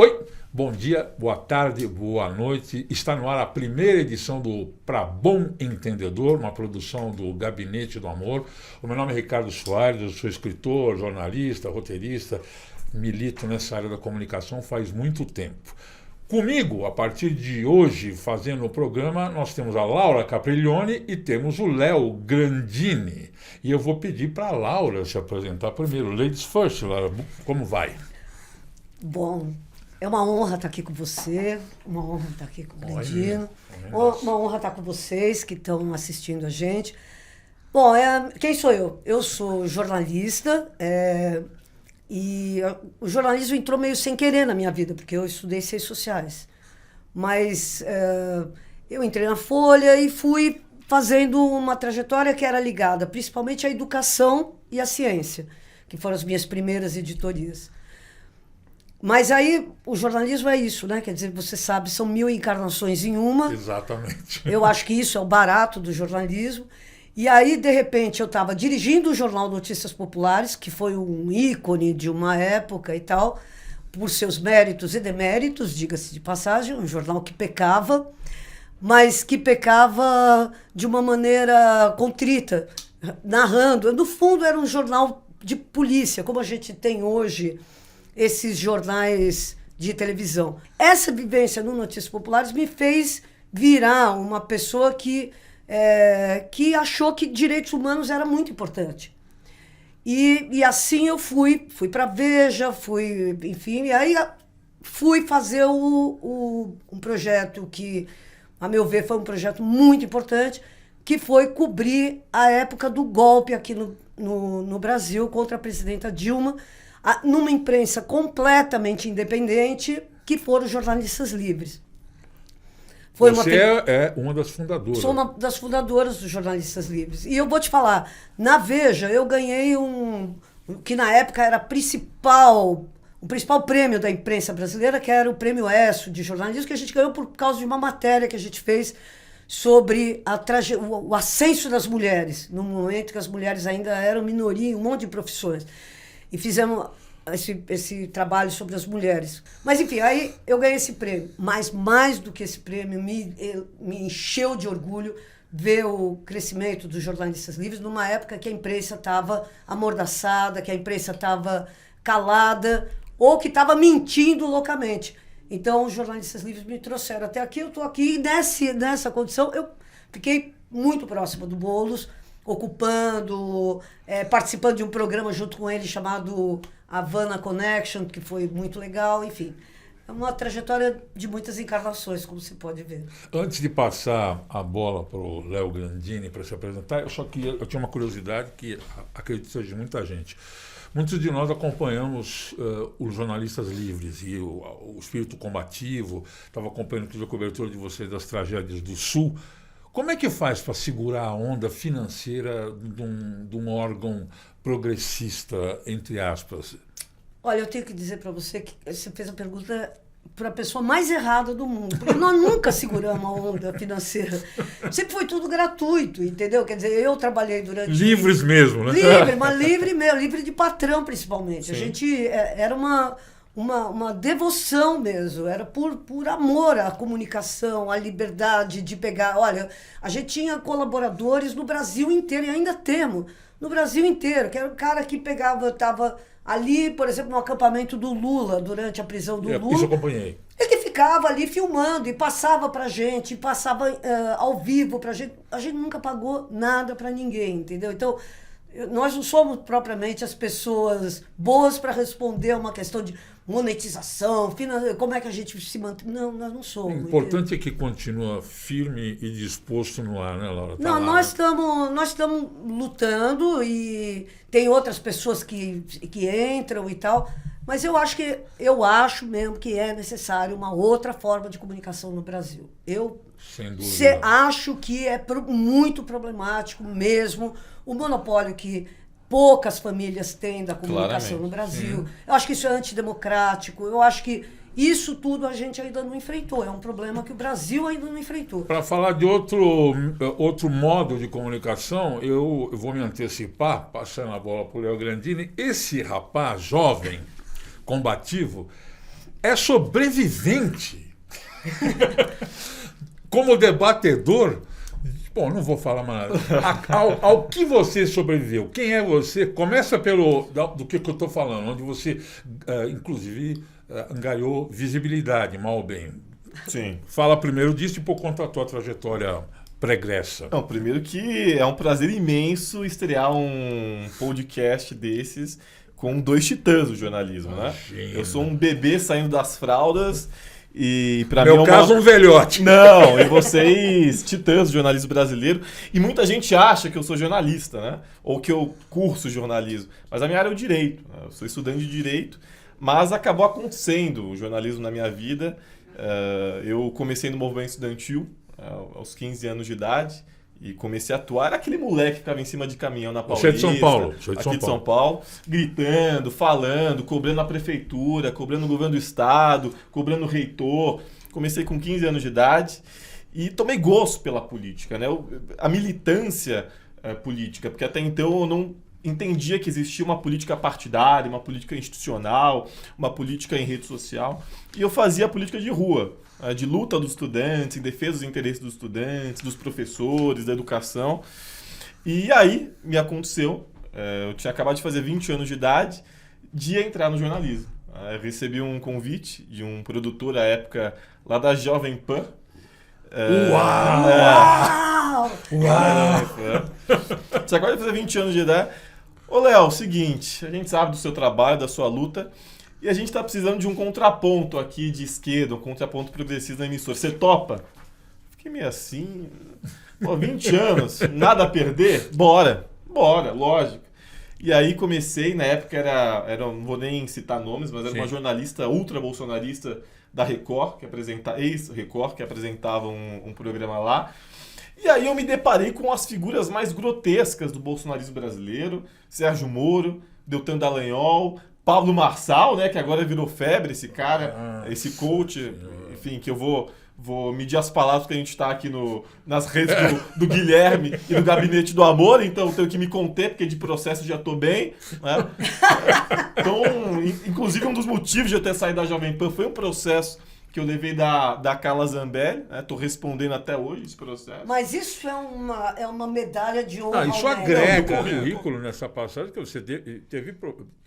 Oi, bom dia, boa tarde, boa noite. Está no ar a primeira edição do Pra Bom Entendedor, uma produção do Gabinete do Amor. O meu nome é Ricardo Soares, eu sou escritor, jornalista, roteirista, milito nessa área da comunicação faz muito tempo. Comigo, a partir de hoje, fazendo o programa, nós temos a Laura Capriglione e temos o Léo Grandini. E eu vou pedir para a Laura se apresentar primeiro. Ladies first, Laura, como vai? Bom, é uma honra estar aqui com você, uma honra estar aqui com o Grandino, uma honra estar com vocês que estão assistindo a gente. Bom, quem sou eu? Eu sou jornalista, e o jornalismo entrou meio sem querer na minha vida, porque eu estudei ciências sociais. Mas eu entrei na Folha e fui fazendo uma trajetória que era ligada principalmente à educação e à ciência, que foram as minhas primeiras editorias. Mas aí o jornalismo é isso, né? Quer dizer, você sabe, são 1000 encarnações em uma. Exatamente. Eu acho que isso é o barato do jornalismo. E aí, de repente, eu estava dirigindo o jornal Notícias Populares, que foi um ícone de uma época e tal, por seus méritos e deméritos, diga-se de passagem, um jornal que pecava, mas que pecava de uma maneira contrita, narrando. No fundo, era um jornal de polícia, como a gente tem hoje esses jornais de televisão. Essa vivência no Notícias Populares me fez virar uma pessoa que achou que direitos humanos era muito importante. E assim eu fui para a Veja, enfim, e aí fui fazer um projeto que, a meu ver, foi um projeto muito importante, que foi cobrir a época do golpe aqui no Brasil contra a presidenta Dilma, numa imprensa completamente independente, que foram os jornalistas livres. Você é uma das fundadoras. Sou uma das fundadoras dos Jornalistas Livres. E eu vou te falar, na Veja eu ganhei que na época era o principal prêmio da imprensa brasileira, que era o Prêmio ESSO de jornalismo, que a gente ganhou por causa de uma matéria que a gente fez sobre o ascenso das mulheres, no momento que as mulheres ainda eram minoria em um monte de profissões. E fizemos esse trabalho sobre as mulheres. Mas, enfim, aí eu ganhei esse prêmio. Mas, mais do que esse prêmio, me encheu de orgulho ver o crescimento dos jornalistas livres numa época que a imprensa estava amordaçada, que a imprensa estava calada ou que estava mentindo loucamente. Então, os jornalistas livres me trouxeram até aqui. Eu estou aqui e nessa condição eu fiquei muito próxima do Boulos, ocupando, participando de um programa junto com ele chamado Havana Connection, que foi muito legal, enfim. É uma trajetória de muitas encarnações, como você pode ver. Antes de passar a bola para o Léo Grandini para se apresentar, eu tinha uma curiosidade que acredito seja de muita gente. Muitos de nós acompanhamos os jornalistas livres e o espírito combativo, estava acompanhando a cobertura de vocês das tragédias do Sul. Como é que faz para segurar a onda financeira de um órgão progressista, entre aspas? Olha, eu tenho que dizer para você que você fez a pergunta para a pessoa mais errada do mundo, porque nós nunca seguramos a onda financeira. Sempre foi tudo gratuito, entendeu? Quer dizer, eu trabalhei durante... Livres mesmo, né? Livre, mas livre mesmo, livre de patrão, principalmente. Sim. A gente era uma devoção mesmo, era por amor à comunicação, à liberdade de pegar. Olha, a gente tinha colaboradores no Brasil inteiro, e ainda temos, no Brasil inteiro, que era o cara que estava ali, por exemplo, no acampamento do Lula, durante a prisão do Lula. Isso eu acompanhei. Ele ficava ali filmando e passava pra gente, passava ao vivo pra gente. A gente nunca pagou nada pra ninguém, entendeu? Então, nós não somos propriamente as pessoas boas para responder a uma questão de monetização, como é que a gente se mantém. Não, nós não somos. O importante é que continua firme e disposto no ar, né, Laura? Não, nós estamos lutando e tem outras pessoas que entram e tal, mas eu acho mesmo que é necessário uma outra forma de comunicação no Brasil. Sem dúvida. Acho que é muito problemático mesmo o monopólio que poucas famílias têm da comunicação no Brasil. Sim. Eu acho que isso é antidemocrático. Eu acho que isso tudo a gente ainda não enfrentou. É um problema que o Brasil ainda não enfrentou. Para falar de outro modo de comunicação, eu vou me antecipar, passando a bola para o Léo Grandini. Esse rapaz jovem, combativo, é sobrevivente. Como debatedor, bom, não vou falar mais nada. Ao que você sobreviveu? Quem é você? Começa do que eu estou falando, onde você, inclusive, angariou visibilidade, mal ou bem. Sim. Fala primeiro disso e depois conta a tua trajetória pregressa. Não, primeiro que é um prazer imenso estrear um podcast desses com 2 titãs do jornalismo, né? Eu sou um bebê saindo das fraldas e para mim Meu caso, um velhote. Não, e vocês, titãs do jornalismo brasileiro. E muita gente acha que eu sou jornalista, né? Ou que eu curso jornalismo. Mas a minha área é o direito, né? Eu sou estudante de direito, mas acabou acontecendo o jornalismo na minha vida. Eu comecei no movimento estudantil aos 15 anos de idade e comecei a atuar. Era aquele moleque que ficava em cima de caminhão na Paulista. Você é de São Paulo. Aqui de São Paulo, gritando, falando, cobrando a prefeitura, cobrando o governo do estado, cobrando o reitor. Comecei com 15 anos de idade e tomei gosto pela política, né? A militância política, porque até então eu não entendia que existia uma política partidária, uma política institucional, uma política em rede social. E eu fazia a política de rua, de luta dos estudantes, em defesa dos interesses dos estudantes, dos professores, da educação. E aí me aconteceu, eu tinha acabado de fazer 20 anos de idade, de entrar no jornalismo. Eu recebi um convite de um produtor à época lá da Jovem Pan. Uau! Você acaba de fazer 20 anos de idade. Ô, Léo, seguinte, a gente sabe do seu trabalho, da sua luta, e a gente está precisando de um contraponto aqui de esquerda, um contraponto progressista na emissora. Você topa? Fiquei meio assim, 20 anos, nada a perder? Bora, lógico. E aí comecei, na época não vou nem citar nomes, mas era uma jornalista ultra-bolsonarista da Record, ex-Record, que apresentava um programa lá. E aí eu me deparei com as figuras mais grotescas do bolsonarismo brasileiro. Sérgio Moro, Deltan Dallagnol, Pablo Marçal, né, que agora virou febre, esse cara, esse coach, enfim, que eu vou medir as palavras que a gente está aqui nas redes do Guilherme e do Gabinete do Amor, então eu tenho que me conter, porque de processo já estou bem. Né? Então, inclusive um dos motivos de eu ter saído da Jovem Pan foi um processo que eu levei da Carla Zambelli, estou respondendo até hoje esse processo. Mas isso é uma medalha de honra. Isso agrega currículo nessa passagem, que você teve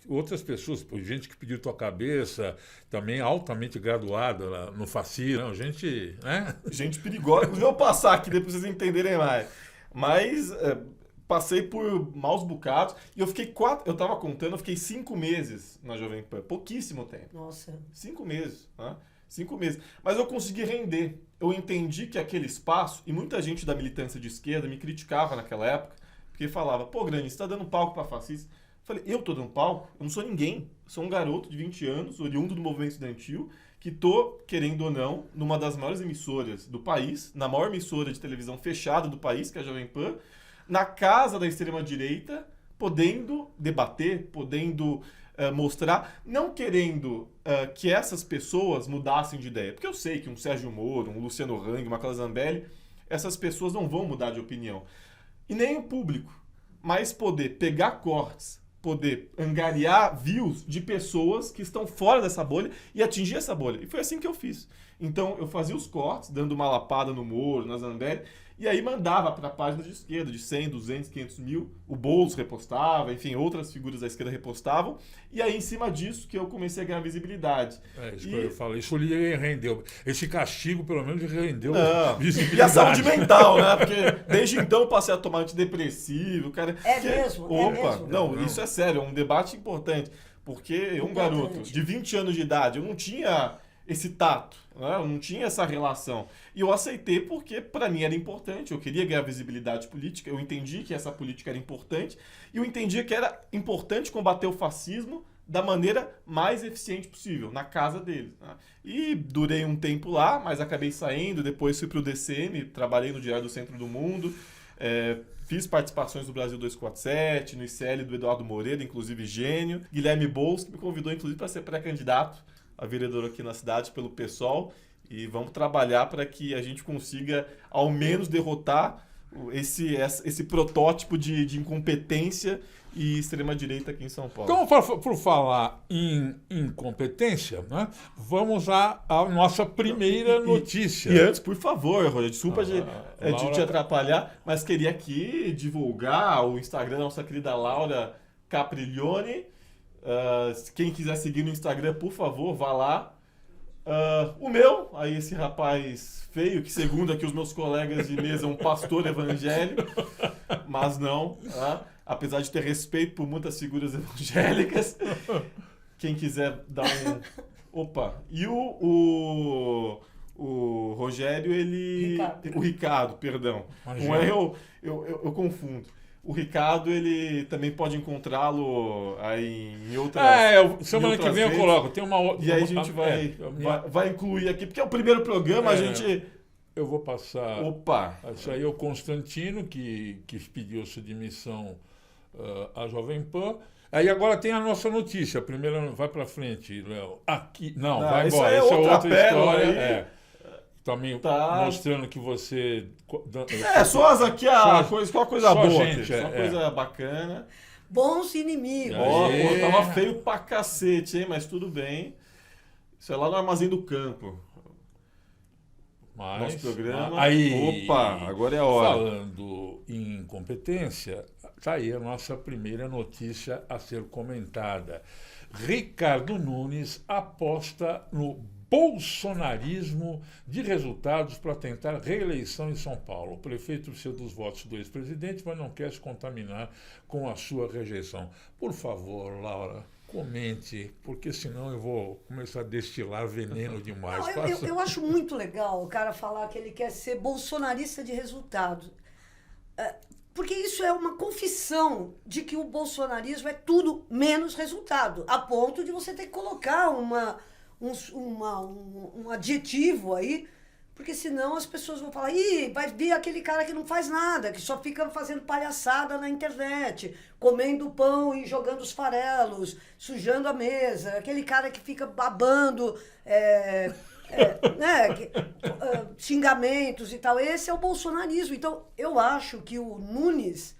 outras pessoas, gente que pediu tua cabeça, também altamente graduada lá no FACI, não, gente... Né? Gente perigosa. Eu vou passar aqui depois vocês entenderem mais. Mas passei por maus bocados e eu fiquei eu estava contando, eu fiquei 5 meses na Jovem Pan, pouquíssimo tempo. Nossa. 5 meses, né? 5 meses. Mas eu consegui render. Eu entendi que aquele espaço, e muita gente da militância de esquerda me criticava naquela época, porque falava, pô, Grande, você está dando palco para fascista. Eu falei, eu tô dando palco? Eu não sou ninguém. Eu sou um garoto de 20 anos, oriundo do movimento estudantil, que tô, querendo ou não, numa das maiores emissoras do país, na maior emissora de televisão fechada do país, que é a Jovem Pan, na casa da extrema-direita, podendo debater, podendo mostrar, não querendo que essas pessoas mudassem de ideia. Porque eu sei que um Sérgio Moro, um Luciano Hang, uma Carla Zambelli, essas pessoas não vão mudar de opinião. E nem o público. Mas poder pegar cortes, poder angariar views de pessoas que estão fora dessa bolha e atingir essa bolha. E foi assim que eu fiz. Então, eu fazia os cortes, dando uma lapada no Moro, na Zambelli, e aí mandava para a página de esquerda, de 100, 200, 500 mil. O Boulos repostava, enfim, outras figuras da esquerda repostavam. E aí, em cima disso, que eu comecei a ganhar visibilidade. Isso que eu falo. Isso lhe rendeu. Esse castigo, pelo menos, rendeu visibilidade. E a saúde mental, né? Porque desde então eu passei a tomar antidepressivo. Cara, mesmo? Opa, é mesmo? Não, isso é sério, é um debate importante. Porque um garoto de 20 anos de idade, eu não tinha esse tato, né? Eu não tinha essa relação. E eu aceitei porque, para mim, era importante. Eu queria ganhar visibilidade política. Eu entendi que essa política era importante. E eu entendia que era importante combater o fascismo da maneira mais eficiente possível, na casa deles. Né? E durei um tempo lá, mas acabei saindo. Depois fui para o DCM, trabalhei no Diário do Centro do Mundo. Fiz participações do Brasil 247, no ICL do Eduardo Moreira, inclusive gênio. Guilherme Boulos, que me convidou, inclusive, para ser pré-candidato a vereador aqui na cidade pelo PSOL, e vamos trabalhar para que a gente consiga, ao menos, derrotar esse protótipo de incompetência e extrema-direita aqui em São Paulo. Então, por falar em incompetência, né, vamos à nossa primeira notícia. E antes, por favor, Rogério, desculpa de Laura... te atrapalhar, mas queria aqui divulgar o Instagram da nossa querida Laura Capriglione. Quem quiser seguir no Instagram, por favor, vá lá. O meu, aí esse rapaz feio, que segundo aqui os meus colegas de mesa, é um pastor evangélico, mas não, apesar de ter respeito por muitas figuras evangélicas, quem quiser dar um... Opa! E o Rogério, ele... O Ricardo, perdão. Não é eu confundo. O Ricardo, ele também pode encontrá-lo aí em outras... semana que vem eu coloco. Tem uma outra... E aí a gente vai incluir aqui, porque é o primeiro programa, a gente... Eu vou passar... Opa! Isso aí é o Constantino, que pediu sua demissão à Jovem Pan. Aí agora tem a nossa notícia. A primeira vai para frente, Léo. Aqui... Não, vai embora. Essa é outra história. Também mostrando que você... só coisa boa. Gente, só coisa bacana. Bons inimigos. Tava feio pra cacete, hein? Mas tudo bem. Isso é lá no Armazém do Campo. Nosso programa. Opa, agora é a hora. Falando em incompetência, tá aí a nossa primeira notícia a ser comentada. Ricardo Nunes aposta no bolsonarismo de resultados para tentar reeleição em São Paulo. O prefeito precisa dos votos do ex-presidente, mas não quer se contaminar com a sua rejeição. Por favor, Laura, comente, porque senão eu vou começar a destilar veneno demais. Eu acho muito legal o cara falar que ele quer ser bolsonarista de resultados. Porque isso é uma confissão de que o bolsonarismo é tudo menos resultado, a ponto de você ter que colocar um adjetivo aí, porque senão as pessoas vão falar, vai vir aquele cara que não faz nada, que só fica fazendo palhaçada na internet, comendo pão e jogando os farelos, sujando a mesa, aquele cara que fica babando xingamentos e tal. Esse é o bolsonarismo. Então, eu acho que o Nunes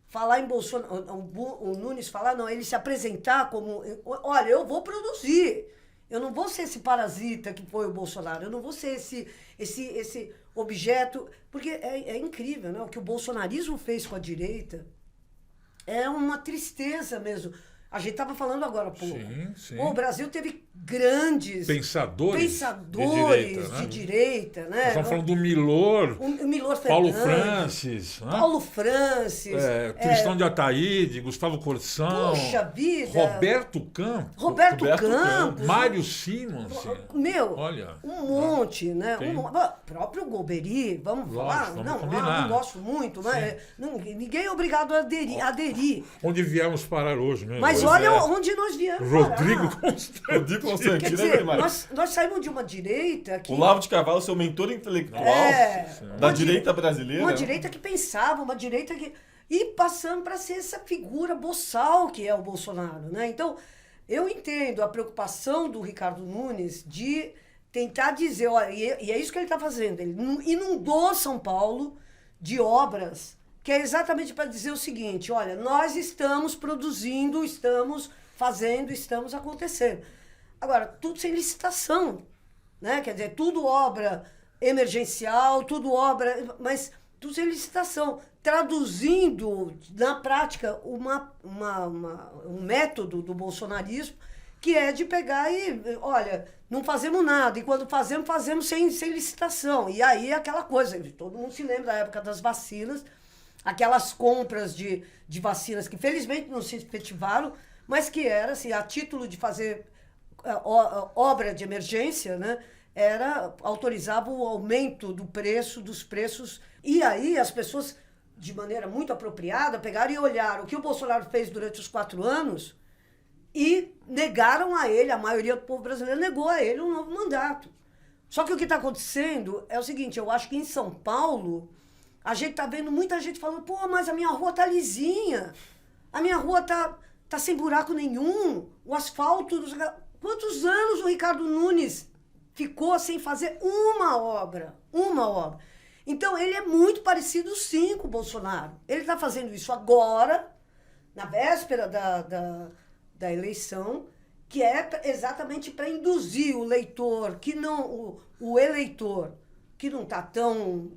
falar em Bolsonaro, o Nunes falar, não, ele se apresentar como, olha, eu vou produzir. Eu não vou ser esse parasita que foi o Bolsonaro. Eu não vou ser esse objeto. Porque é incrível, né? O que o bolsonarismo fez com a direita é uma tristeza mesmo. A gente estava falando agora há pouco. Sim. O Brasil teve grandes pensadores de direita, né? Nós estamos falando do Milor, Paulo Francis, né? Tristão de Ataíde, Gustavo Corsão, puxa vida, Roberto Campos, Mário Simons, olha, um monte, né? Próprio Golbery, vamos falar? Não gosto muito, né? Ninguém é obrigado a aderir. Onde viemos parar hoje, mesmo? Mas olha onde nós viemos. Rodrigo Constantino. Quer dizer, nós saímos de uma direita que... O Olavo de Carvalho, seu mentor intelectual da direita brasileira. Uma direita que pensava, uma direita que... E passando para ser essa figura boçal que é o Bolsonaro, né? Então, eu entendo a preocupação do Ricardo Nunes de tentar dizer, olha, e é isso que ele está fazendo. Ele inundou São Paulo de obras que é exatamente para dizer o seguinte, olha, nós estamos produzindo, estamos fazendo, estamos acontecendo. Agora, tudo sem licitação, né? Quer dizer, tudo obra emergencial, tudo obra, mas tudo sem licitação. Traduzindo na prática um método do bolsonarismo que é de pegar e, olha, não fazemos nada. E quando fazemos sem licitação. E aí é aquela coisa, todo mundo se lembra da época das vacinas, aquelas compras de vacinas que felizmente não se efetivaram, mas que era assim, a título de fazer obra de emergência, né? Autorizava o aumento dos preços. E aí as pessoas, de maneira muito apropriada, pegaram e olharam o que o Bolsonaro fez durante os 4 anos e negaram a ele, a maioria do povo brasileiro negou a ele um novo mandato. Só que o que está acontecendo é o seguinte, eu acho que em São Paulo a gente está vendo muita gente falando, mas a minha rua tá lisinha, a minha rua tá sem buraco nenhum, o asfalto... Quantos anos o Ricardo Nunes ficou sem fazer uma obra? Então, ele é muito parecido, sim, com o Bolsonaro. Ele está fazendo isso agora, na véspera da eleição, que é exatamente para induzir o leitor, que não, o eleitor, que não está tão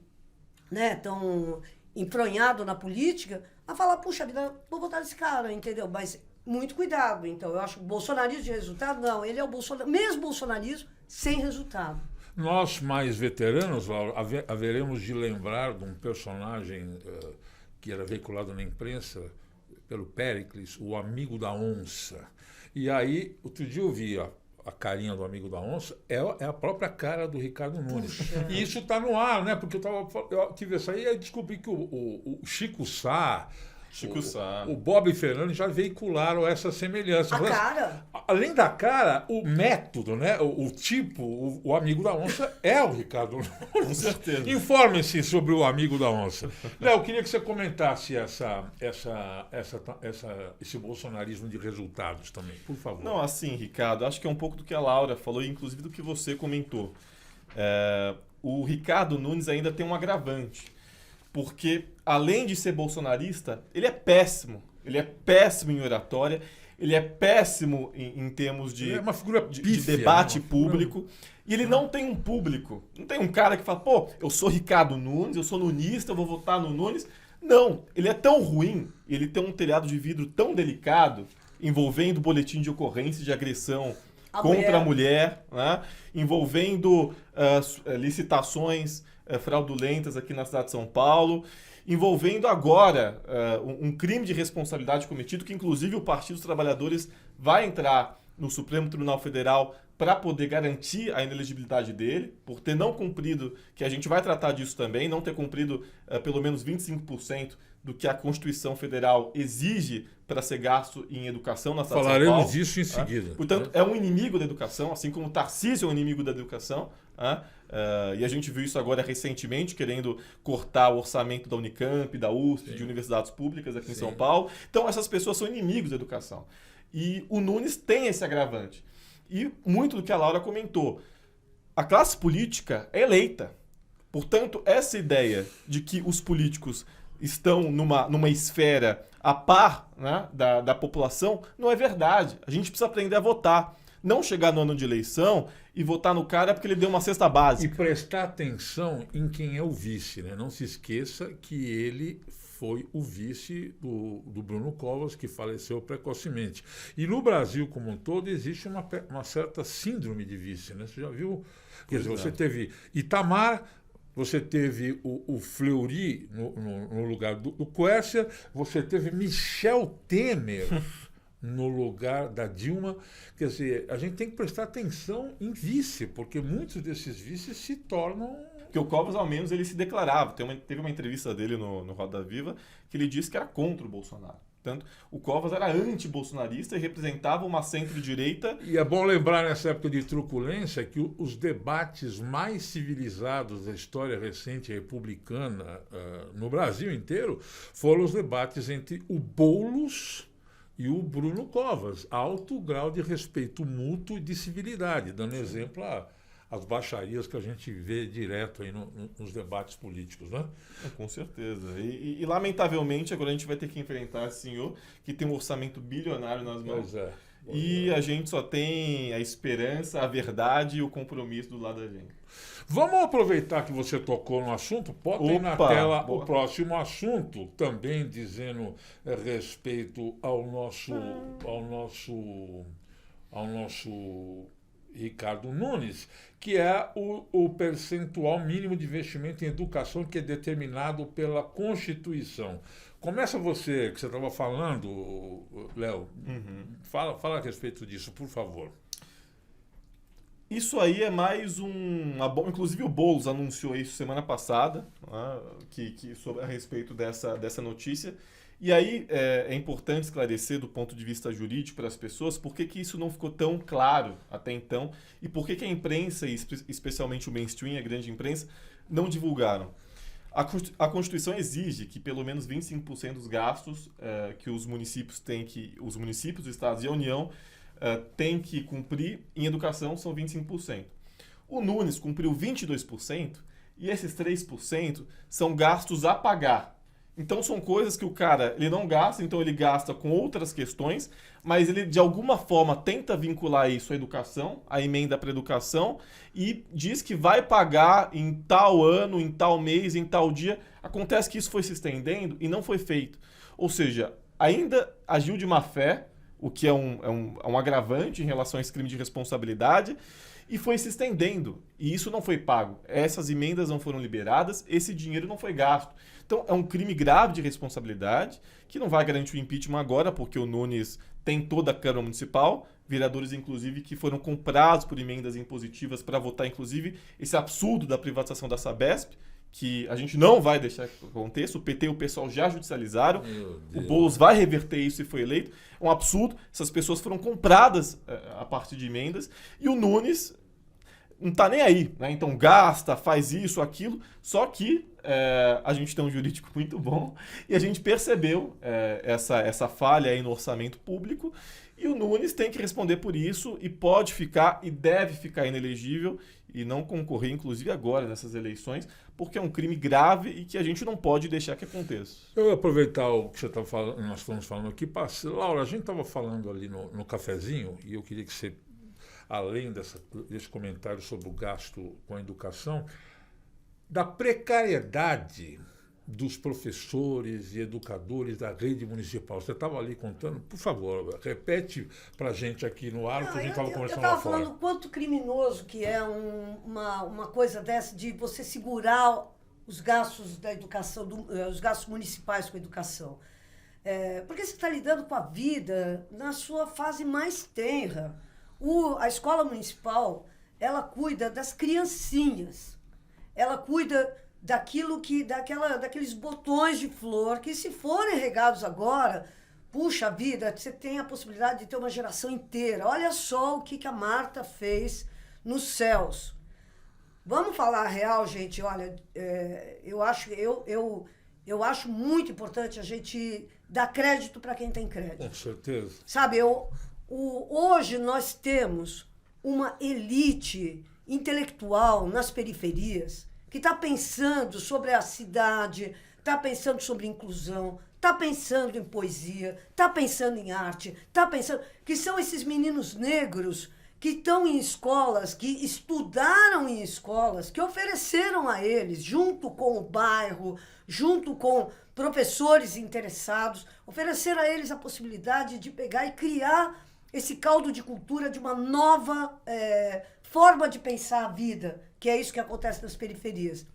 enfronhado na política, a falar, puxa vida, vou votar nesse cara, entendeu? Mas muito cuidado. Então, eu acho que o bolsonarismo de resultado, não, ele é o mesmo bolsonarismo sem resultado. Nós, mais veteranos, Laura, haveremos de lembrar de um personagem que era veiculado na imprensa pelo Péricles, o Amigo da Onça. E aí, outro dia eu vi a carinha do Amigo da Onça, é a própria cara do Ricardo Nunes. Puxa. E isso está no ar, né? Porque eu tive essa aí e descobri que o Chico Sá, o Bob Fernandes já veicularam essa semelhança. A cara? Além da cara, o método, né? O tipo, o Amigo da Onça é o Ricardo Nunes. Com certeza. Informe-se sobre o Amigo da Onça. Léo, eu queria que você comentasse esse bolsonarismo de resultados também, por favor. Não, assim, Ricardo, acho que é um pouco do que a Laura falou, inclusive do que você comentou. O Ricardo Nunes ainda tem um agravante. Porque, além de ser bolsonarista, ele é péssimo. Ele é péssimo em oratória, ele é péssimo em termos de, é uma figura pífia, de debate público. E ele não tem um público. Não tem um cara que fala, pô, eu sou Ricardo Nunes, eu sou nunista, eu vou votar no Nunes. Não, ele é tão ruim, ele tem um telhado de vidro tão delicado, envolvendo boletim de ocorrência de agressão contra a mulher, né? Envolvendo licitações fraudulentas aqui na cidade de São Paulo, envolvendo agora um crime de responsabilidade cometido, que inclusive o Partido dos Trabalhadores vai entrar no Supremo Tribunal Federal para poder garantir a inelegibilidade dele, por ter não cumprido, que a gente vai tratar disso também, não ter cumprido pelo menos 25% do que a Constituição Federal exige para ser gasto em educação na cidade de São Paulo. Falaremos disso em seguida. Portanto, é um inimigo da educação, assim como o Tarcísio é um inimigo da educação. E a gente viu isso agora recentemente, querendo cortar o orçamento da Unicamp, da USP, de universidades públicas aqui em São Paulo. Então, essas pessoas são inimigos da educação. E o Nunes tem esse agravante. E muito do que a Laura comentou. A classe política é eleita. Portanto, essa ideia de que os políticos estão numa esfera a par, né, da população não é verdade. A gente precisa aprender a votar. Não chegar no ano de eleição e votar no cara porque ele deu uma cesta básica. E prestar atenção em quem é o vice, né? Não se esqueça que ele foi o vice do Bruno Covas, que faleceu precocemente. E no Brasil como um todo existe uma certa síndrome de vice, né? Você já viu? Quer dizer, você teve Itamar, você teve o Fleury no lugar do Quércia, você teve Michel Temer no lugar da Dilma. Quer dizer, a gente tem que prestar atenção em vice, porque muitos desses vices se tornam... Porque o Covas, ao menos, ele se declarava. Teve uma entrevista dele no Roda Viva que ele disse que era contra o Bolsonaro. Portanto, o Covas era anti-bolsonarista e representava uma centro-direita. E é bom lembrar, nessa época de truculência, que os debates mais civilizados da história recente republicana no Brasil inteiro foram os debates entre o Boulos e o Bruno Covas. Alto grau de respeito mútuo e de civilidade, dando exemplo as baixarias que a gente vê direto aí nos debates políticos, né? Com certeza. E lamentavelmente, agora a gente vai ter que enfrentar esse senhor que tem um orçamento bilionário nas mãos. Pois é. E a gente só tem a esperança, a verdade e o compromisso do lado da gente. Vamos aproveitar que você tocou no assunto, bota aí na tela o próximo assunto, também dizendo respeito ao nosso Ricardo Nunes, que é o percentual mínimo de investimento em educação que é determinado pela Constituição. Começa você, que você estava falando, Léo. Fala a respeito disso, por favor. Isso aí é mais inclusive o Boulos anunciou isso semana passada, a respeito dessa notícia. E aí é importante esclarecer do ponto de vista jurídico para as pessoas por que isso não ficou tão claro até então e por que a imprensa, e especialmente o mainstream, a grande imprensa, não divulgaram. A Constituição exige que pelo menos 25% dos gastos que os municípios, os estados e a União têm que cumprir em educação são 25%. O Nunes cumpriu 22% E esses 3% são gastos a pagar. Então são coisas que o cara ele não gasta, então ele gasta com outras questões, mas ele de alguma forma tenta vincular isso à educação, à emenda para educação, e diz que vai pagar em tal ano, em tal mês, em tal dia. Acontece que isso foi se estendendo e não foi feito. Ou seja, ainda agiu de má fé, o que é um agravante em relação a esse crime de responsabilidade, e foi se estendendo. E isso não foi pago. Essas emendas não foram liberadas, esse dinheiro não foi gasto. Então, é um crime grave de responsabilidade, que não vai garantir o impeachment agora, porque o Nunes tem toda a Câmara Municipal, vereadores, inclusive, que foram comprados por emendas impositivas para votar, inclusive, esse absurdo da privatização da Sabesp, que a gente não vai deixar que aconteça. O PT e o pessoal já judicializaram. O Boulos vai reverter isso se for eleito. É um absurdo. Essas pessoas foram compradas a partir de emendas. E o Nunes não está nem aí, né? Então gasta, faz isso, aquilo. Só que a gente tem um jurídico muito bom e a gente percebeu essa falha aí no orçamento público. E o Nunes tem que responder por isso e pode ficar e deve ficar inelegível e não concorrer, inclusive agora, nessas eleições, porque é um crime grave e que a gente não pode deixar que aconteça. Eu vou aproveitar o que você está falando, nós estamos falando aqui. Laura, a gente estava falando ali no cafezinho e eu queria que você, além desse comentário sobre o gasto com a educação, da precariedade dos professores e educadores da rede municipal. Você estava ali contando, por favor, repete para a gente aqui no ar o que a gente estava conversando lá fora. Eu estava falando quanto criminoso que é uma coisa dessa de você segurar os gastos da educação, os gastos municipais com a educação. Porque você está lidando com a vida na sua fase mais tenra. A escola municipal, ela cuida das criancinhas. Ela cuida daqueles botões de flor que, se forem regados agora, puxa vida, você tem a possibilidade de ter uma geração inteira. Olha só o que a Marta fez nos céus. Vamos falar a real, gente. Olha, eu acho muito importante a gente dar crédito para quem tem crédito. Com certeza. Sabe, hoje nós temos uma elite intelectual nas periferias que está pensando sobre a cidade, está pensando sobre inclusão, está pensando em poesia, está pensando em arte, está pensando... que são esses meninos negros que estão em escolas, que estudaram em escolas, que ofereceram a eles, junto com o bairro, junto com professores interessados, ofereceram a eles a possibilidade de pegar e criar esse caldo de cultura de uma nova forma de pensar a vida, que é isso que acontece nas periferias.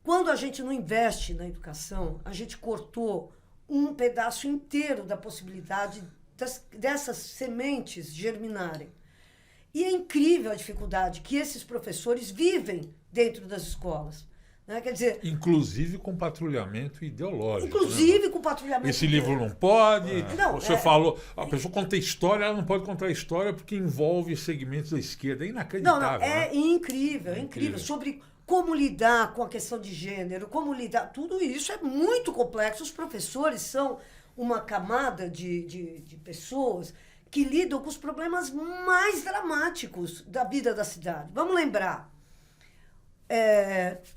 Quando a gente não investe na educação, a gente cortou um pedaço inteiro da possibilidade dessas sementes germinarem. E é incrível a dificuldade que esses professores vivem dentro das escolas. Né? Quer dizer, inclusive com patrulhamento ideológico. Inclusive, né? Com patrulhamento Esse livro não pode. Não, você falou, a pessoa conta história, ela não pode contar história porque envolve segmentos da esquerda. É inacreditável. É incrível, é incrível. Sobre como lidar com a questão de gênero, como lidar... Tudo isso é muito complexo. Os professores são uma camada de pessoas que lidam com os problemas mais dramáticos da vida da cidade. Vamos lembrar.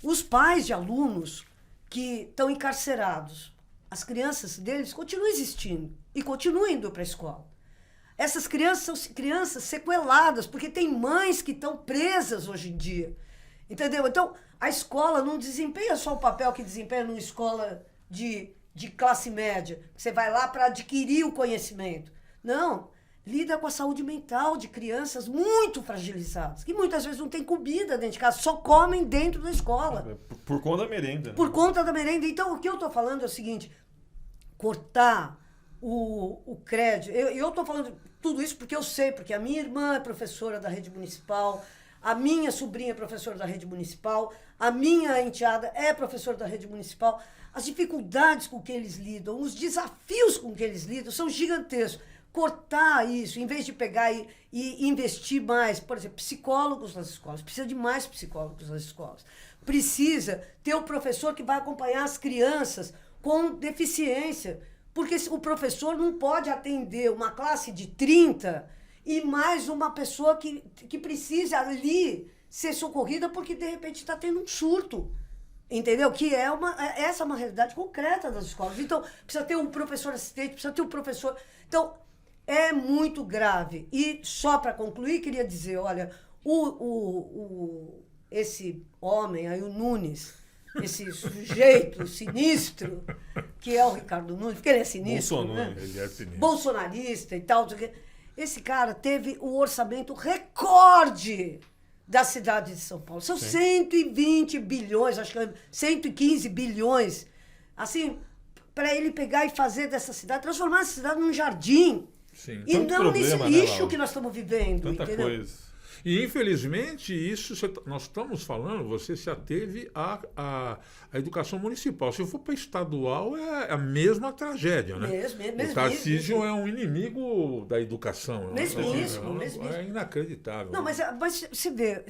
Os pais de alunos que estão encarcerados, as crianças deles continuam existindo e continuam indo para a escola. Essas crianças são crianças sequeladas, porque tem mães que estão presas hoje em dia. Entendeu? Então, a escola não desempenha só o papel que desempenha numa escola de classe média, que você vai lá para adquirir o conhecimento. Não. Lida com a saúde mental de crianças muito fragilizadas, que muitas vezes não tem comida dentro de casa, só comem dentro da escola. Por conta da merenda. Né? Por conta da merenda. Então, o que eu estou falando é o seguinte, cortar o crédito. Eu estou falando tudo isso porque eu sei, porque a minha irmã é professora da rede municipal, a minha sobrinha é professora da rede municipal, a minha enteada é professora da rede municipal. As dificuldades com que eles lidam, os desafios com que eles lidam são gigantescos. Cortar isso, em vez de pegar e investir mais, por exemplo, psicólogos nas escolas, precisa de mais psicólogos nas escolas. Precisa ter o professor que vai acompanhar as crianças com deficiência, porque o professor não pode atender uma classe de 30 e mais uma pessoa que precisa ali ser socorrida porque, de repente, está tendo um surto. Entendeu? Que essa é uma realidade concreta das escolas. Então, precisa ter um professor assistente, precisa ter um professor... Então, é muito grave. E, só para concluir, queria dizer, olha, esse homem aí, o Nunes, esse sujeito sinistro, que é o Ricardo Nunes, porque ele é sinistro, né? Ele é sinistro. Bolsonarista e tal. Esse cara teve o orçamento recorde da cidade de São Paulo. São 120 bilhões, acho que 115 bilhões. Assim, para ele pegar e fazer dessa cidade, transformar essa cidade num jardim. Sim. E Tanto não nesse problema, né, lixo Laura? que nós estamos vivendo, Tanta entendeu? coisa. E, infelizmente, isso nós estamos falando, você se ateve à educação municipal. Se for para estadual, é a mesma tragédia, né? O Tarcísio é um inimigo da educação. Mesmíssimo. É inacreditável. Não, mas você vê,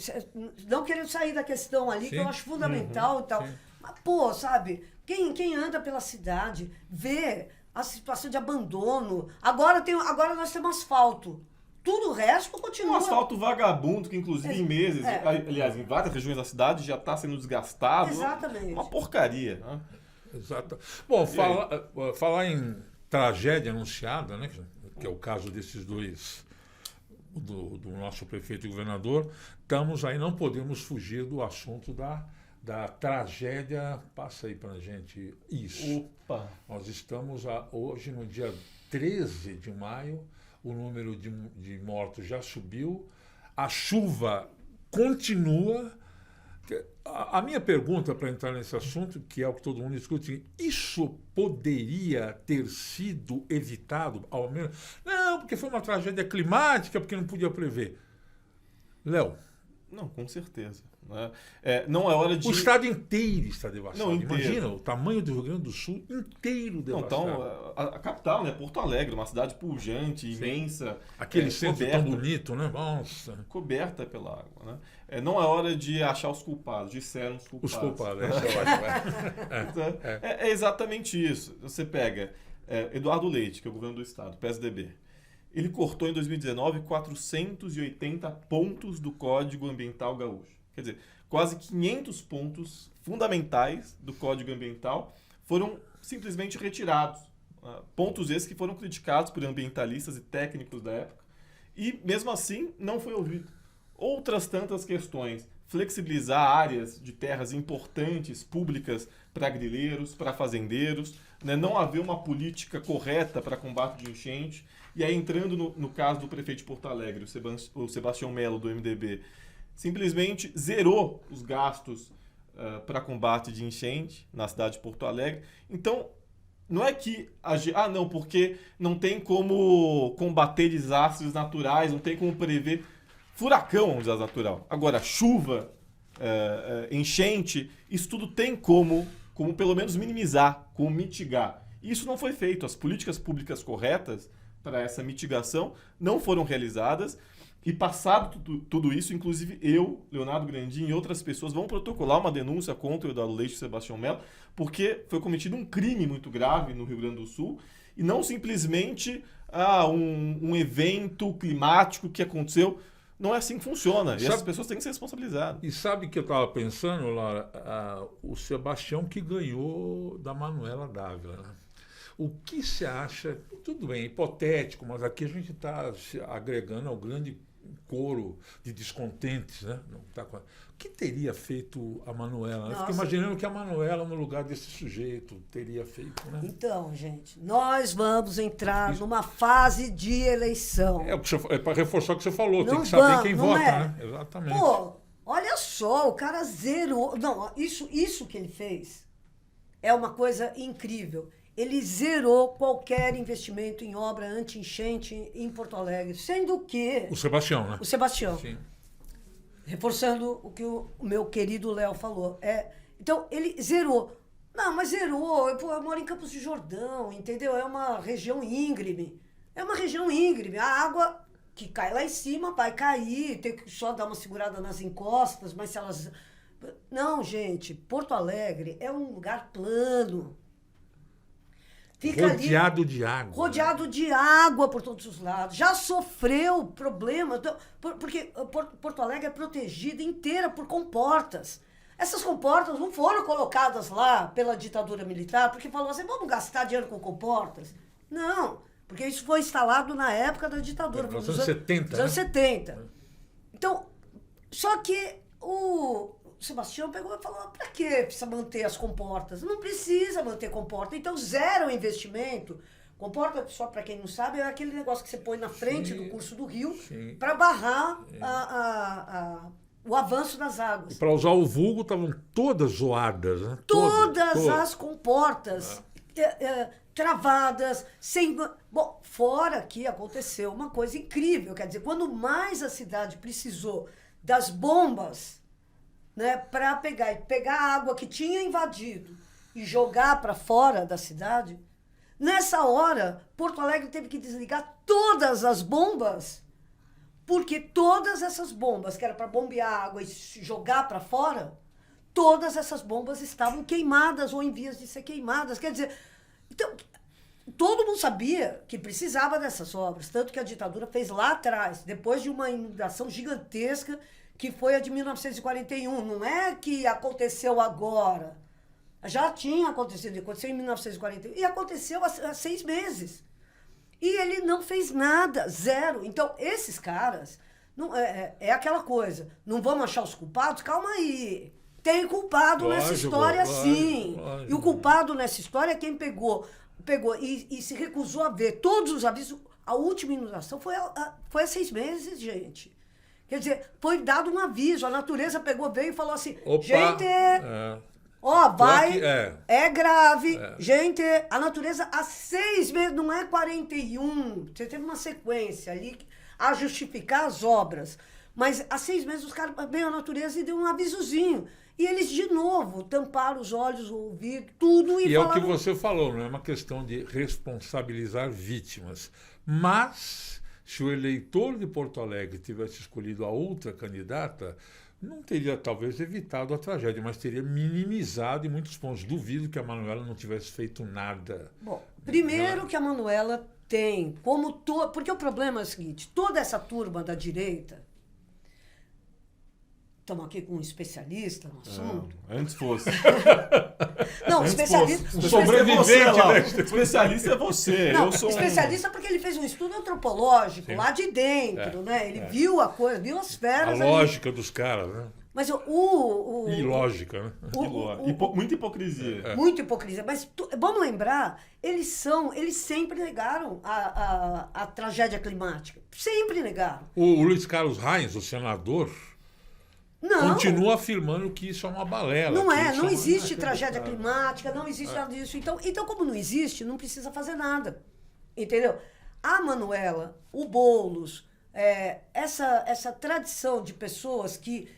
não querendo sair da questão ali, que eu acho fundamental e tal. Sim. Mas, pô, sabe, quem anda pela cidade vê a situação de abandono. Agora nós temos asfalto. Tudo o resto continua. Um asfalto vagabundo, que inclusive em meses, aliás, em várias regiões da cidade, já está sendo desgastado. Exatamente. Uma porcaria. Né? Exato. Bom, falar em tragédia anunciada, né, que é o caso desses dois, do nosso prefeito e governador, estamos aí, não podemos fugir do assunto da tragédia. Passa aí para a gente isso. Opa! Nós estamos hoje no dia 13 de maio, o número de mortos já subiu, a chuva continua. A minha pergunta para entrar nesse assunto, que é o que todo mundo discute, isso poderia ter sido evitado, ao menos? Não, porque foi uma tragédia climática, porque não podia prever. Léo. Não, com certeza. Né? Não é hora de... O estado inteiro está devastado. Não, inteiro. Imagina, o tamanho do Rio Grande do Sul inteiro devastado. Então, a capital, né? Porto Alegre, uma cidade pujante, imensa. Aquele centro tão bonito, né? Nossa. Coberta pela água. Né? Não é hora de achar os culpados, disseram os culpados. Os culpados, essa eu acho. É exatamente isso. Você pega Eduardo Leite, que é o governo do estado, PSDB. Ele cortou em 2019 480 pontos do Código Ambiental Gaúcho. Quer dizer, quase 500 pontos fundamentais do Código Ambiental foram simplesmente retirados. Pontos esses que foram criticados por ambientalistas e técnicos da época. E, mesmo assim, não foi ouvido. Outras tantas questões. Flexibilizar áreas de terras importantes, públicas, para grileiros, para fazendeiros. Né? Não haver uma política correta para combate de enchente. E aí, entrando no caso do prefeito de Porto Alegre, o Sebastião Melo, do MDB, simplesmente zerou os gastos para combate de enchente na cidade de Porto Alegre. Então, não é que... não, porque não tem como combater desastres naturais, não tem como prever... Furacão é um desastre natural. Agora, chuva, enchente, isso tudo tem como pelo menos minimizar, como mitigar. Isso não foi feito. As políticas públicas corretas para essa mitigação não foram realizadas. E passado tudo isso, inclusive eu, Leonardo Grandin e outras pessoas vão protocolar uma denúncia contra o Eduardo Leite e o Sebastião Melo, porque foi cometido um crime muito grave no Rio Grande do Sul, e não simplesmente um evento climático que aconteceu. Não é assim que funciona. E essas pessoas têm que ser responsabilizadas. E sabe o que eu estava pensando, Laura? O Sebastião que ganhou da Manuela Dávila, né? O que você acha? Tudo bem, hipotético, mas aqui a gente está agregando ao grande coro de descontentes, né? O que teria feito a Manuela? Eu fico imaginando que a Manuela, no lugar desse sujeito, teria feito, né? Então, gente, nós vamos entrar numa fase de eleição. É para reforçar o que você falou, tem que saber quem vota, né? Exatamente. Pô, olha só, o cara zerou. Não, isso que ele fez é uma coisa incrível. Ele zerou qualquer investimento em obra anti-enchente em Porto Alegre, sendo que... O Sebastião, né? O Sebastião. Sim. Reforçando o que o meu querido Léo falou. Então, ele zerou. Não, mas zerou. Eu moro em Campos de Jordão, entendeu? É uma região íngreme. A água que cai lá em cima vai cair, tem que só dar uma segurada nas encostas, mas se elas... Não, gente, Porto Alegre é um lugar plano. Fica rodeado ali, de água. rodeado de água por todos os lados. Já sofreu problemas, porque Porto Alegre é protegida inteira por comportas. Essas comportas não foram colocadas lá pela ditadura militar, porque falou assim, vamos gastar dinheiro com comportas. Não, porque isso foi instalado na época da ditadura. Nos anos 70. Nos anos 70. Então, só que o Sebastião pegou e falou, para que precisa manter as comportas? Não precisa manter comporta. Então, zero investimento. Comporta, só para quem não sabe, é aquele negócio que você põe na frente do curso do rio para barrar o avanço das águas. Para usar o vulgo, estavam todas zoadas. Né? Todas as comportas travadas, sem... Bom, fora que aconteceu uma coisa incrível, quer dizer, quando mais a cidade precisou das bombas, né, para pegar a água que tinha invadido e jogar para fora da cidade, nessa hora, Porto Alegre teve que desligar todas as bombas, porque todas essas bombas, que era para bombear a água e jogar para fora, todas essas bombas estavam queimadas ou em vias de ser queimadas. Quer dizer, então, todo mundo sabia que precisava dessas obras, tanto que a ditadura fez lá atrás, depois de uma inundação gigantesca, que foi a de 1941. Não é que aconteceu agora. Já tinha acontecido, aconteceu em 1941, e aconteceu há 6 meses. E ele não fez nada, zero. Então, esses caras, não, é aquela coisa, não vamos achar os culpados? Calma aí. Tem culpado nessa história, sim. E o culpado nessa história é quem pegou e se recusou a ver todos os avisos. A última inundação foi há 6 meses, gente. Quer dizer, foi dado um aviso, a natureza veio e falou assim, opa, gente, é grave, gente, a natureza há 6 meses, não é 41, você teve uma sequência ali a justificar as obras, mas há 6 meses os caras veio a natureza e deu um avisozinho. E eles, de novo, tamparam os olhos, o ouvido, tudo e falaram... é o que você falou, não é uma questão de responsabilizar vítimas. Mas, se o eleitor de Porto Alegre tivesse escolhido a outra candidata, não teria, talvez, evitado a tragédia, mas teria minimizado em muitos pontos. Duvido que a Manuela não tivesse feito nada. Bom, primeiro que a Manuela tem, porque o problema é o seguinte, toda essa turma da direita... Estamos aqui com um especialista no assunto. Antes fosse. Não, especialista... Um sobrevivente. Especialista é você. Não, eu sou especialista porque ele fez um estudo antropológico lá de dentro, né? Ele viu a coisa, viu as feras. A lógica dos caras, né? Mas ilógica, né? Muita hipocrisia. Muita hipocrisia. Mas vamos lembrar, eles sempre negaram a tragédia climática. Sempre negaram. O Luiz Carlos Reins, o senador... Não. Continua afirmando que isso é uma balela. Não existe tragédia climática, não existe nada disso. Então, como não existe, não precisa fazer nada. Entendeu? A Manuela, o Boulos, essa tradição de pessoas que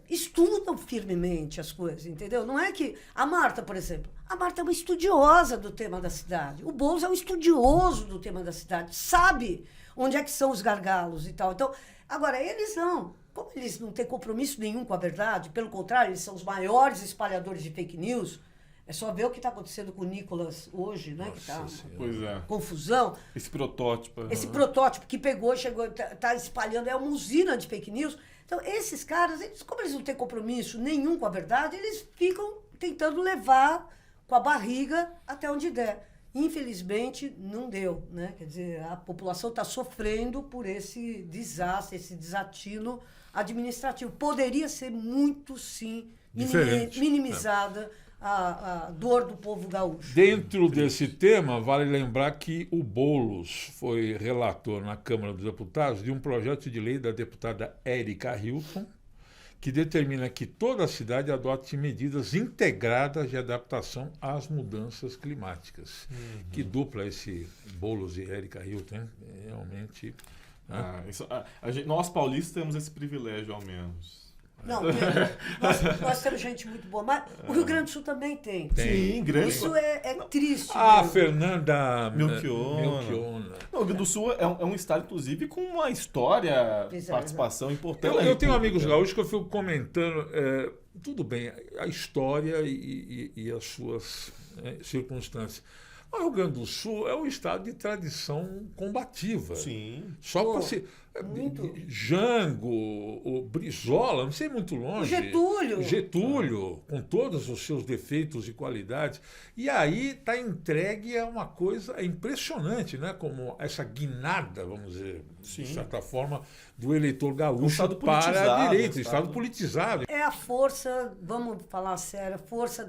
estudam firmemente as coisas, entendeu? Não é que... A Marta, por exemplo, a Marta é uma estudiosa do tema da cidade. O Boulos é um estudioso do tema da cidade. Sabe onde é que são os gargalos e tal. Então, agora, eles não... Como eles não têm compromisso nenhum com a verdade, pelo contrário, eles são os maiores espalhadores de fake news, é só ver o que está acontecendo com o Nicolas hoje, né? Nossa, que está confusão. Esse protótipo. Esse protótipo que chegou, está espalhando, é uma usina de fake news. Então, esses caras, como eles não têm compromisso nenhum com a verdade, eles ficam tentando levar com a barriga até onde der. Infelizmente, não deu, né? Quer dizer, a população está sofrendo por esse desastre, esse desatino administrativo. Poderia ser muito, sim, minimizada a dor do povo gaúcho. Dentro desse tema, vale lembrar que o Boulos foi relator na Câmara dos Deputados de um projeto de lei da deputada Érica Hilton, que determina que toda a cidade adote medidas integradas de adaptação às mudanças climáticas. Que dupla esse Boulos e Érica Hilton, hein? Realmente... nós paulistas temos esse privilégio, ao menos. Não, nós temos gente muito boa, mas o Rio Grande do Sul também tem. Sim, grande. Isso é triste. A Fernanda Melchiona. O Rio Grande do Sul é um estado, inclusive, com uma história, participação importante. Eu tenho amigos gaúchos que eu fico comentando, tudo bem, a história e as suas circunstâncias. O Rio Grande do Sul é um estado de tradição combativa. Sim. Só Pô, para se. muito. Jango, o Brizola, não sei muito longe. O Getúlio, com todos os seus defeitos e qualidades. E aí está entregue a uma coisa impressionante, né? Como essa guinada, vamos dizer, Sim. de certa forma, do eleitor gaúcho Estado para a politizado, direita, Estado Estado politizado. É a força, vamos falar sério, a força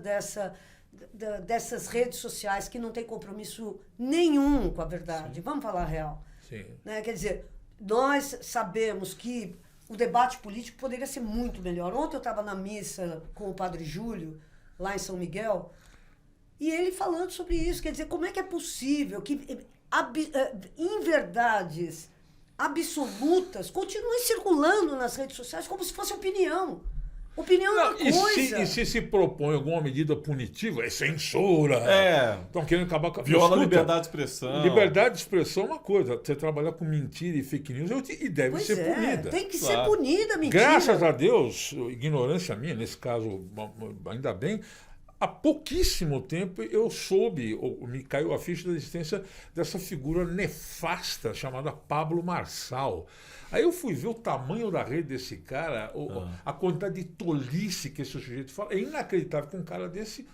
dessas redes sociais que não tem compromisso nenhum com a verdade. Vamos falar a real. Sim. Né? Quer dizer, nós sabemos que o debate político poderia ser muito melhor. Ontem eu estava na missa com o Padre Júlio, lá em São Miguel, e ele falando sobre isso. Quer dizer, como é que é possível que inverdades absolutas continuem circulando nas redes sociais como se fosse opinião? Opinião é uma coisa. E se propõe alguma medida punitiva, é censura. Estão querendo acabar com a... Viola a liberdade de expressão. Liberdade de expressão é uma coisa. Você trabalhar com mentira e fake news e deve Pois ser punida. Tem que ser punida a mentira. Graças a Deus, ignorância minha, nesse caso, ainda bem, há pouquíssimo tempo eu soube, ou me caiu a ficha da existência dessa figura nefasta chamada Pablo Marçal. Aí eu fui ver o tamanho da rede desse cara, a quantidade de tolice que esse sujeito fala. É inacreditável que um cara desse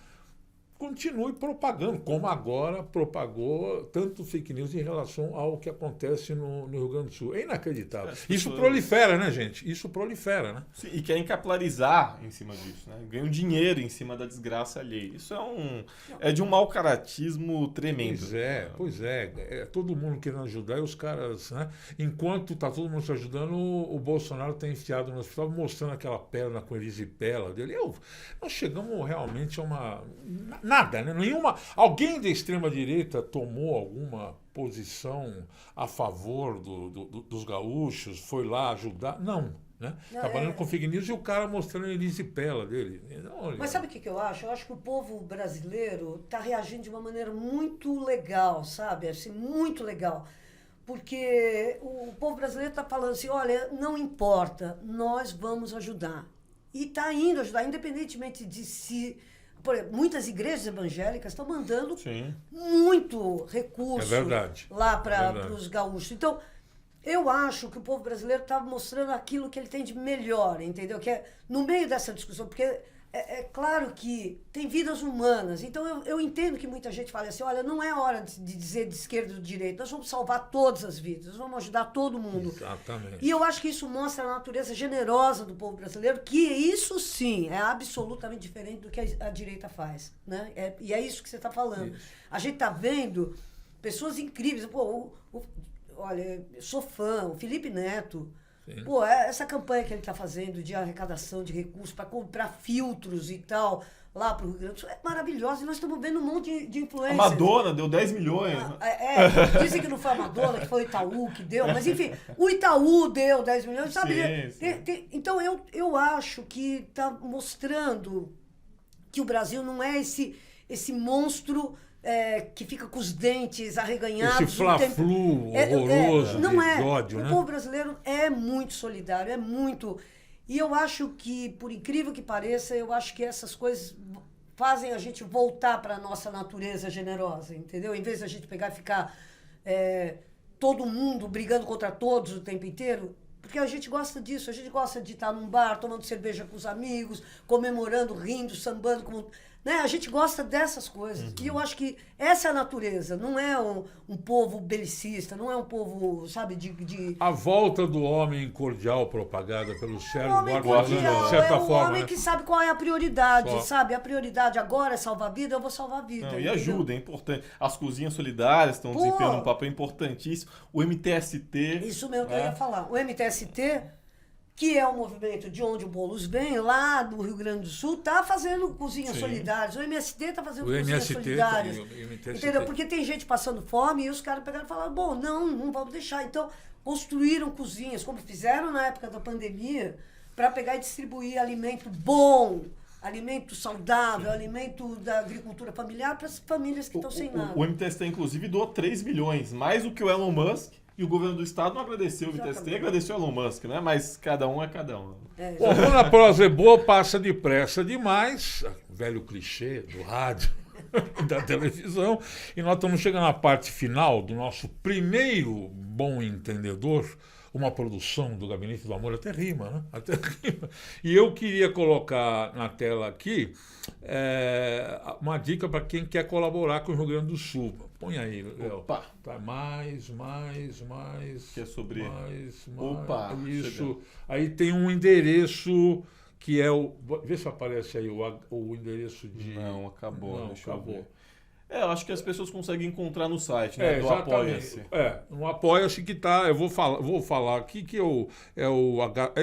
continue propagando, como agora propagou tanto fake news em relação ao que acontece no Rio Grande do Sul. É inacreditável. Isso prolifera, né, gente? Isso prolifera, né? Sim, e querem capilarizar em cima disso, né? Ganham dinheiro em cima da desgraça alheia. Isso é de um mau caratismo tremendo. Pois é. Todo mundo querendo ajudar e os caras, né? Enquanto está todo mundo se ajudando, o Bolsonaro está enfiado no hospital mostrando aquela perna com erisipela dele. Nós chegamos realmente a uma... Nada, né? Alguém da extrema-direita tomou alguma posição a favor dos gaúchos, foi lá ajudar? Não. Né? Trabalhando com fake news e o cara mostrando a erisipela dele. Mas sabe o que eu acho? Eu acho que o povo brasileiro está reagindo de uma maneira muito legal, sabe? Assim, muito legal. Porque o povo brasileiro está falando assim, olha, não importa, nós vamos ajudar. E está indo ajudar, independentemente de se... Por exemplo, muitas igrejas evangélicas estão mandando muito recurso lá para os gaúchos. Então, eu acho que o povo brasileiro está mostrando aquilo que ele tem de melhor, entendeu? Que é no meio dessa discussão, porque é claro que tem vidas humanas. Então, eu entendo que muita gente fala assim, olha, não é hora de dizer de esquerda ou de direita, nós vamos salvar todas as vidas, nós vamos ajudar todo mundo. Exatamente. E eu acho que isso mostra a natureza generosa do povo brasileiro, que isso sim é absolutamente diferente do que a direita faz. Né? E é isso que você está falando. Isso. A gente está vendo pessoas incríveis. Pô, olha, eu sou fã, o Felipe Neto. Sim. Pô, essa campanha que ele está fazendo de arrecadação de recursos para comprar filtros e tal, lá para o Rio Grande do Sul, é maravilhosa. E nós estamos vendo um monte de influências. A Madonna deu 10 milhões. Dizem que não foi a Madonna, que foi o Itaú que deu. Mas, enfim, o Itaú deu 10 milhões, sabe? Sim. Então, eu acho que está mostrando que o Brasil não é esse monstro... que fica com os dentes arreganhados. Esse fla-flu horroroso não de ódio, né? O povo brasileiro é muito solidário, é muito... E eu acho que, por incrível que pareça, eu acho que essas coisas fazem a gente voltar para a nossa natureza generosa, entendeu? Em vez de a gente pegar e ficar todo mundo brigando contra todos o tempo inteiro, porque a gente gosta disso, a gente gosta de estar num bar, tomando cerveja com os amigos, comemorando, rindo, sambando, né? A gente gosta dessas coisas. E eu acho que essa é a natureza. Não é um povo belicista, não é um povo, sabe, de... A volta do homem cordial propagada pelo Sérgio Buarque, de certa forma. É o homem que sabe qual é a prioridade, sabe? A prioridade agora é salvar a vida, eu vou salvar a vida. Não, e ajuda, é importante. As cozinhas solidárias estão desempenhando um papel importantíssimo. O MTST... Isso mesmo que eu ia falar. O MTST... que é um movimento de onde o Boulos vem, lá do Rio Grande do Sul, está fazendo cozinhas solidárias. O MST está fazendo cozinhas solidárias. Entendeu? Porque tem gente passando fome e os caras pegaram e falaram, bom, não vamos deixar. Então, construíram cozinhas, como fizeram na época da pandemia, para pegar e distribuir alimento bom, alimento saudável, alimento da agricultura familiar para as famílias que estão sem nada. O MTST, inclusive, doou 3 milhões, mais do que o Elon Musk. E o governo do estado não agradeceu o MTST, agradeceu o Elon Musk, né? Mas cada um é cada um. Bom, quando a prosa é boa, passa depressa demais. Velho clichê do rádio. da televisão. E nós estamos chegando à parte final do nosso primeiro Bom Entendedor, uma produção do Gabinete do Amor, até rima, né? Até rima. E eu queria colocar na tela aqui uma dica para quem quer colaborar com o Rio Grande do Sul. Põe aí, Léo. Opa! Tá, mais. Que é sobre... Mais. Opa! Isso. Chegando. Aí tem um endereço que é o... Vê se aparece aí o endereço de... Não, acabou. Não, deixa eu acabou. ver. Eu acho que as pessoas conseguem encontrar no site, né? Do Exatamente. Apoia-se. No Apoia-se que tá... Eu vou falar aqui que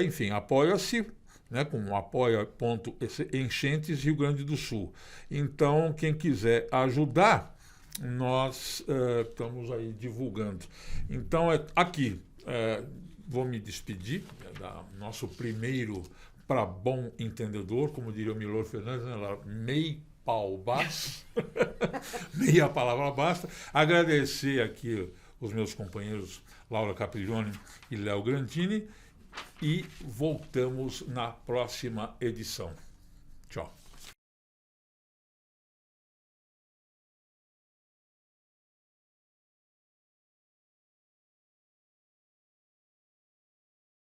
enfim, Apoia-se, né, com apoia.enchentes Rio Grande do Sul. Então, quem quiser ajudar, nós estamos aí divulgando. Então, aqui, vou me despedir do nosso primeiro para bom entendedor, como diria o Milor Fernandes, meia palavra basta. Agradecer aqui os meus companheiros Laura Caprigione e Léo Grandini e voltamos na próxima edição. Tchau.